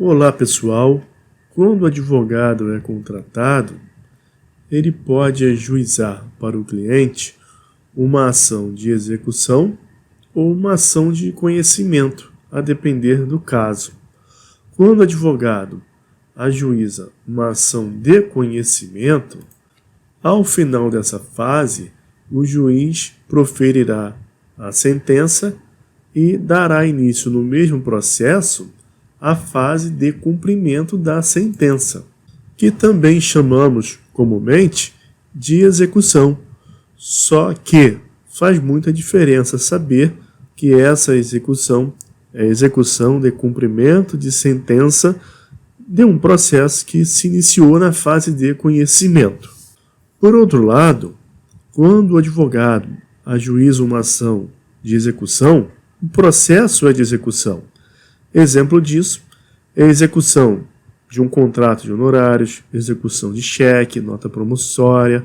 Olá pessoal, quando o advogado é contratado, ele pode ajuizar para o cliente uma ação de execução ou uma ação de conhecimento, a depender do caso. Quando o advogado ajuiza uma ação de conhecimento, ao final dessa fase, o juiz proferirá a sentença e dará início no mesmo processo à fase de cumprimento da sentença, que também chamamos comumente de execução. Só que faz muita diferença saber que essa execução é a execução de cumprimento de sentença de um processo que se iniciou na fase de conhecimento. Por outro lado, quando o advogado ajuiza uma ação de execução, o processo é de execução. Exemplo disso é a execução de um contrato de honorários, execução de cheque, nota promissória,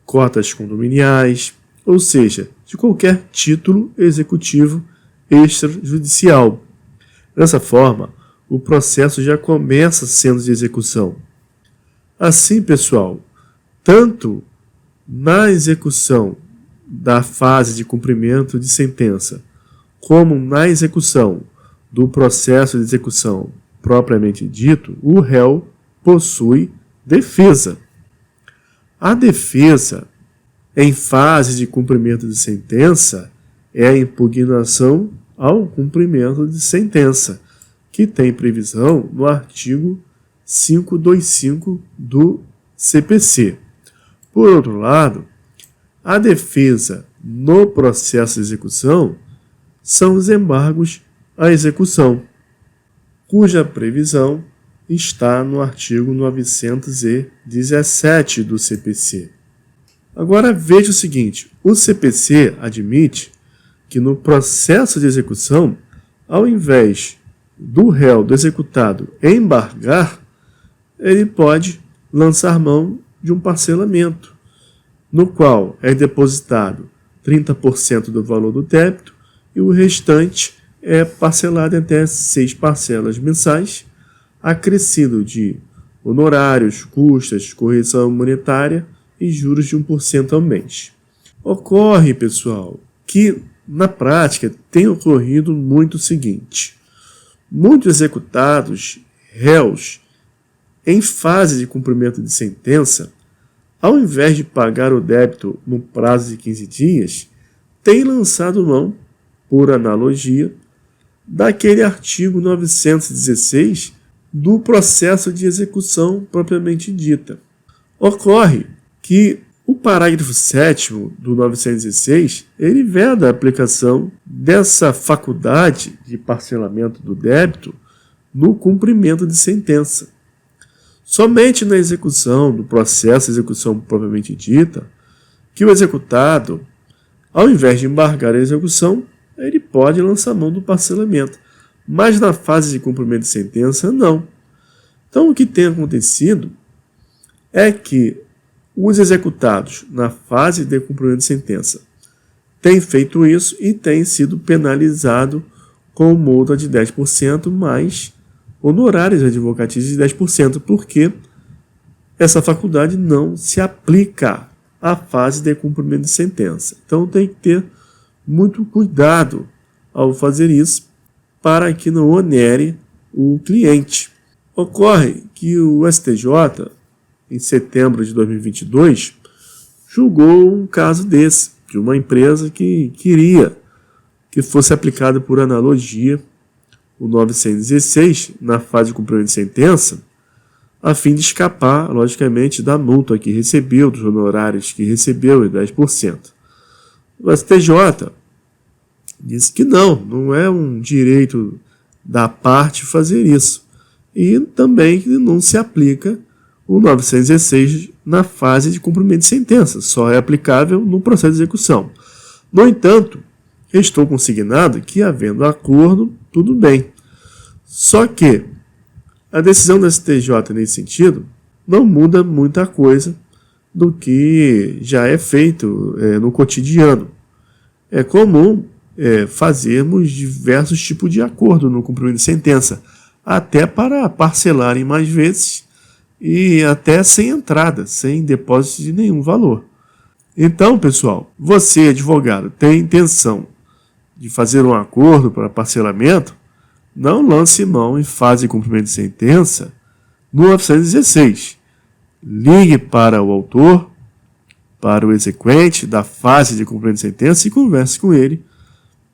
cotas condominiais, ou seja, de qualquer título executivo extrajudicial. Dessa forma, o processo já começa sendo de execução. Assim, pessoal, tanto na execução da fase de cumprimento de sentença, como na execução do processo de execução propriamente dito, o réu possui defesa. A defesa, em fase de cumprimento de sentença, é a impugnação ao cumprimento de sentença, que tem previsão no artigo 525 do CPC. Por outro lado, a defesa no processo de execução são os embargos à execução, cuja previsão está no artigo 917 do CPC. Agora veja o seguinte, o CPC admite que no processo de execução, ao invés do réu, do executado, embargar, ele pode lançar mão de um parcelamento, no qual é depositado 30% do valor do débito e o restante é parcelado em até 6 parcelas mensais, acrescido de honorários, custas, correção monetária e juros de 1% ao mês. Ocorre, pessoal, que na prática tem ocorrido muito o seguinte: muitos executados, réus, em fase de cumprimento de sentença, ao invés de pagar o débito no prazo de 15 dias, têm lançado mão, por analogia, daquele artigo 916 do processo de execução propriamente dita. Ocorre que o parágrafo 7º do 916, ele veda a aplicação dessa faculdade de parcelamento do débito no cumprimento de sentença. Somente na execução do processo de execução propriamente dita, que o executado, ao invés de embargar a execução, ele pode lançar mão do parcelamento, mas na fase de cumprimento de sentença, não. Então, o que tem acontecido é que os executados na fase de cumprimento de sentença têm feito isso e têm sido penalizados com multa de 10% mais honorários advocatícios de 10%, porque essa faculdade não se aplica à fase de cumprimento de sentença. Então, tem que ter muito cuidado ao fazer isso para que não onere o cliente. Ocorre que o STJ, em setembro de 2022, julgou um caso desse, de uma empresa que queria que fosse aplicado por analogia o 916 na fase de cumprimento de sentença, a fim de escapar, logicamente, da multa que recebeu, dos honorários que recebeu e 10%. O STJ disse que não é um direito da parte fazer isso. E também que não se aplica o 916 na fase de cumprimento de sentença, só é aplicável no processo de execução. No entanto, restou consignado que, havendo acordo, tudo bem. Só que a decisão do STJ nesse sentido não muda muita coisa do que já é feito no cotidiano. É comum fazermos diversos tipos de acordo no cumprimento de sentença, até para parcelarem mais vezes e até sem entrada, sem depósito de nenhum valor. Então, pessoal, você, advogado, tem intenção de fazer um acordo para parcelamento, não lance mão em fase de cumprimento de sentença no 916. Ligue para o autor, para o exequente da fase de cumprimento de sentença e converse com ele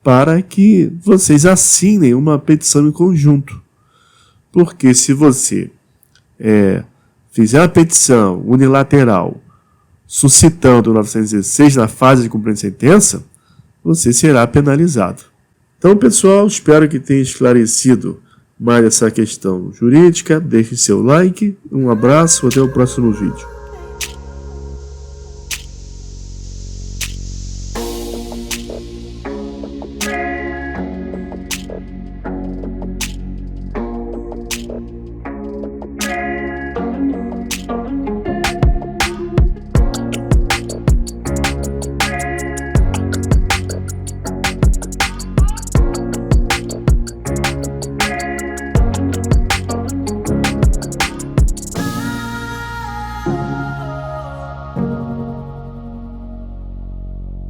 para que vocês assinem uma petição em conjunto. Porque se você fizer uma petição unilateral suscitando o 916 na fase de cumprimento de sentença, você será penalizado. Então, pessoal, espero que tenha esclarecido mais essa questão jurídica. Deixe seu like, um abraço, até o próximo vídeo.